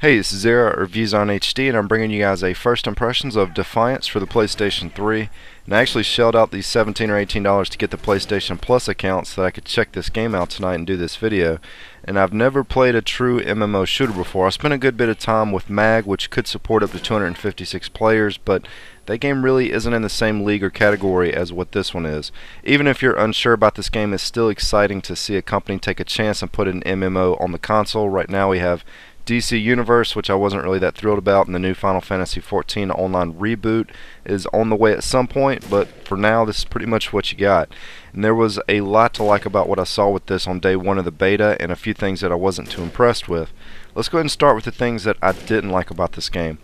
Hey, this is Zero or ReviewZoneHD, and I'm bringing you guys a first impressions of Defiance for the PlayStation 3. And I actually shelled out these $17 or $18 to get the PlayStation Plus account so that I could check this game out tonight and do this video. And I've never played a true MMO shooter before. I spent a good bit of time with MAG, which could support up to 256 players, but that game really isn't in the same league or category as what this one is. Even if you're unsure about this game, it's still exciting to see a company take a chance and put an MMO on the console. Right now we have DC Universe, which I wasn't really that thrilled about, and the new Final Fantasy XIV online reboot is on the way at some point, but for now this is pretty much what you got. And there was a lot to like about what I saw with this on day one of the beta, and a few things that I wasn't too impressed with. Let's go ahead and start with the things that I didn't like about this game.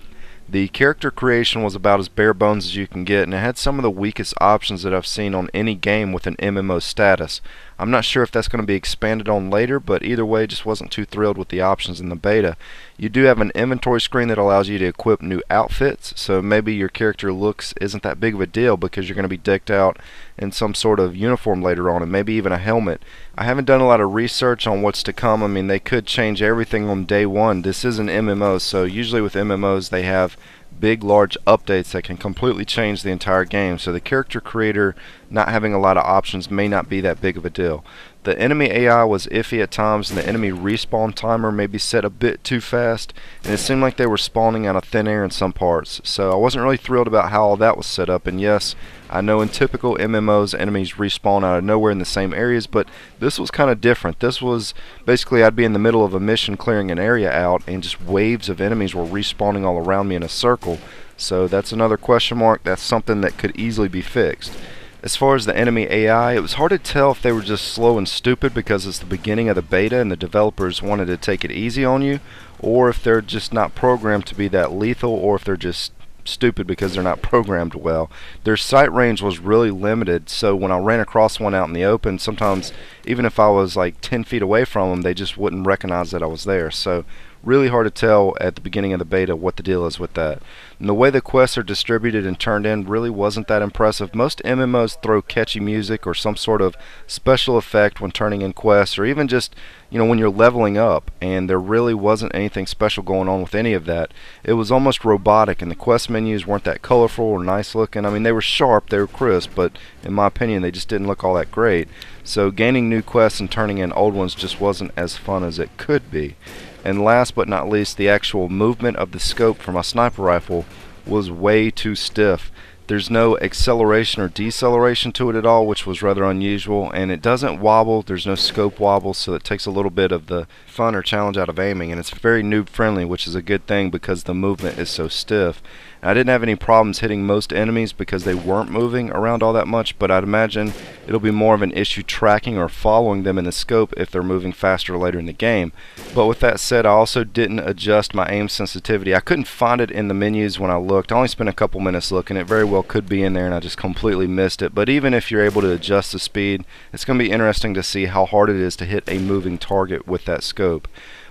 The character creation was about as bare bones as you can get, and it had some of the weakest options that I've seen on any game with an MMO status. I'm not sure if that's going to be expanded on later, but either way, just wasn't too thrilled with the options in the beta. You do have an inventory screen that allows you to equip new outfits, so maybe your character looks isn't that big of a deal because you're going to be decked out in some sort of uniform later on, and maybe even a helmet. I haven't done a lot of research on what's to come. I mean, they could change everything on day one. This is an MMO, so usually with MMOs they have big, large updates that can completely change the entire game, so the character creator not having a lot of options may not be that big of a deal. The enemy AI was iffy at times, and the enemy respawn timer may be set a bit too fast, and it seemed like they were spawning out of thin air in some parts, so I wasn't really thrilled about how all that was set up. And yes, I know in typical MMOs enemies respawn out of nowhere in the same areas, but this was kind of different. This was basically I'd be in the middle of a mission clearing an area out, and just waves of enemies were respawning all around me in a circle. So that's another question mark. That's something that could easily be fixed. As far as the enemy AI, it was hard to tell if they were just slow and stupid because it's the beginning of the beta and the developers wanted to take it easy on you, or if they're just not programmed to be that lethal, or if they're just stupid because they're not programmed well. Their sight range was really limited, so when I ran across one out in the open, sometimes even if I was like 10 feet away from them, they just wouldn't recognize that I was there. So really hard to tell at the beginning of the beta what the deal is with that. And the way the quests are distributed and turned in really wasn't that impressive. Most MMOs throw catchy music or some sort of special effect when turning in quests, or even just when you're leveling up, and there really wasn't anything special going on with any of that. It was almost robotic, and the quest menus weren't that colorful or nice looking. I mean, they were sharp, they were crisp, but in my opinion they just didn't look all that great. So gaining new quests and turning in old ones just wasn't as fun as it could be. And last but not least, the actual movement of the scope for my sniper rifle was way too stiff. There's no acceleration or deceleration to it at all, which was rather unusual, and it doesn't wobble. There's no scope wobble, so it takes a little bit of the fun or challenge out of aiming, and it's very noob friendly, which is a good thing because the movement is so stiff. And I didn't have any problems hitting most enemies because they weren't moving around all that much, but I'd imagine it'll be more of an issue tracking or following them in the scope if they're moving faster later in the game. But with that said, I also didn't adjust my aim sensitivity. I couldn't find it in the menus when I looked. I only spent a couple minutes looking. It very well could be in there and I just completely missed it. But even if you're able to adjust the speed, it's going to be interesting to see how hard it is to hit a moving target with that scope.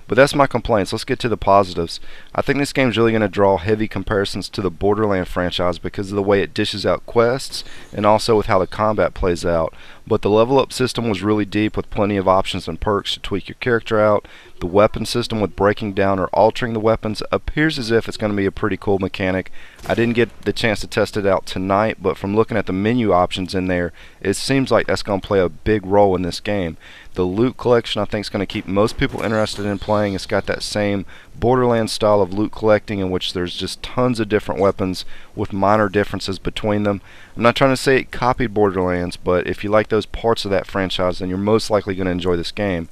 But that's my complaints. Let's get to the positives. I think this game's really going to draw heavy comparisons to the Borderlands franchise because of the way it dishes out quests and also with how the combat plays out. But the level up system was really deep with plenty of options and perks to tweak your character out. The weapon system with breaking down or altering the weapons appears as if it's going to be a pretty cool mechanic. I didn't get the chance to test it out tonight, but from looking at the menu options in there, it seems like that's going to play a big role in this game. The loot collection I think is going to keep most people interested in playing. It's got that same Borderlands style of loot collecting in which there's just tons of different weapons with minor differences between them. I'm not trying to say it copied Borderlands, but if you like those parts of that franchise, then you're most likely going to enjoy this game.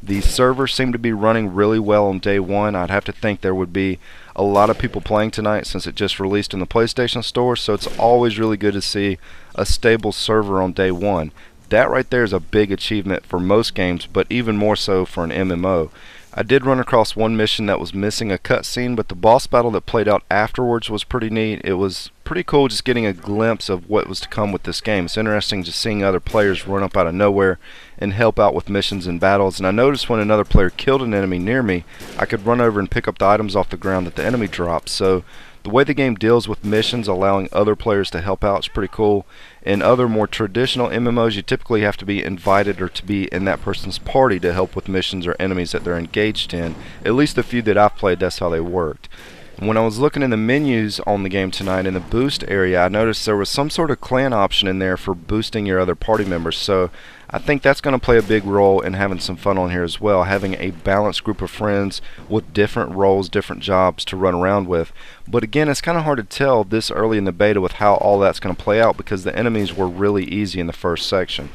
The servers seem to be running really well on day one. I'd have to think there would be a lot of people playing tonight since it just released in the PlayStation Store, so it's always really good to see a stable server on day one. That right there is a big achievement for most games, but even more so for an MMO. I did run across one mission that was missing a cutscene, but the boss battle that played out afterwards was pretty neat. It was pretty cool just getting a glimpse of what was to come with this game. It's interesting just seeing other players run up out of nowhere and help out with missions and battles. And I noticed when another player killed an enemy near me, I could run over and pick up the items off the ground that the enemy dropped. So The way the game deals with missions, allowing other players to help out, is pretty cool. In other more traditional MMOs, you typically have to be invited or to be in that person's party to help with missions or enemies that they're engaged in. At least the few that I've played, that's how they worked. When I was looking in the menus on the game tonight, in the boost area, I noticed there was some sort of clan option in there for boosting your other party members. So I think that's going to play a big role in having some fun on here as well, having a balanced group of friends with different roles, different jobs to run around with. But again, it's kind of hard to tell this early in the beta with how all that's going to play out, because the enemies were really easy in the first section.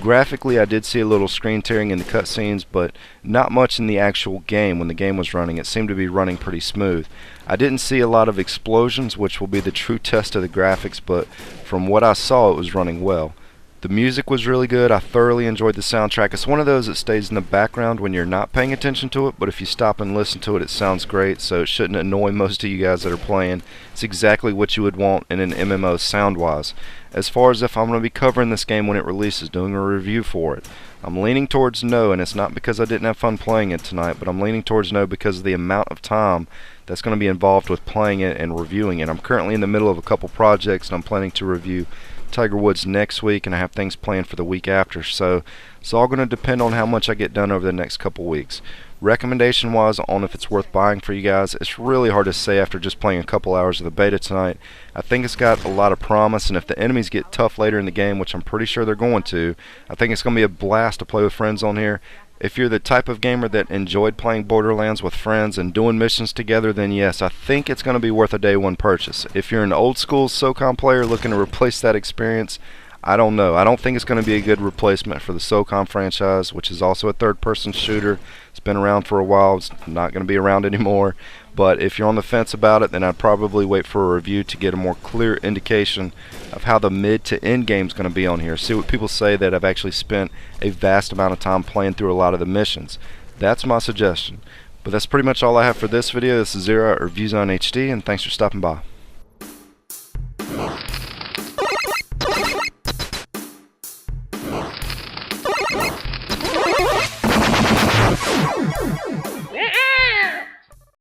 Graphically, I did see a little screen tearing in the cutscenes, but not much in the actual game. When the game was running, it seemed to be running pretty smooth. I didn't see a lot of explosions, which will be the true test of the graphics, but from what I saw, it was running well. The music was really good. I thoroughly enjoyed the soundtrack. It's one of those that stays in the background when you're not paying attention to it, but if you stop and listen to it, it sounds great, so it shouldn't annoy most of you guys that are playing. It's exactly what you would want in an MMO sound-wise. As far as if I'm going to be covering this game when it releases, doing a review for it, I'm leaning towards no, and it's not because I didn't have fun playing it tonight, but I'm leaning towards no because of the amount of time that's going to be involved with playing it and reviewing it. I'm currently in the middle of a couple projects, and I'm planning to review Tiger Woods next week, and I have things planned for the week after, so it's all going to depend on how much I get done over the next couple weeks. Recommendation wise on if it's worth buying for you guys, it's really hard to say after just playing a couple hours of the beta tonight. I think it's got a lot of promise, and if the enemies get tough later in the game, which I'm pretty sure they're going to, I think it's going to be a blast to play with friends on here. If you're the type of gamer that enjoyed playing Borderlands with friends and doing missions together, then yes, I think it's going to be worth a day one purchase. If you're an old school SOCOM player looking to replace that experience, I don't know. I don't think it's going to be a good replacement for the SOCOM franchise, which is also a third-person shooter. It's been around for a while. It's not going to be around anymore. But if you're on the fence about it, then I'd probably wait for a review to get a more clear indication of how the mid to end game is going to be on here. See what people say that have actually spent a vast amount of time playing through a lot of the missions. That's my suggestion. But that's pretty much all I have for this video. This is Zer0 at ReviewZoneHD, and thanks for stopping by.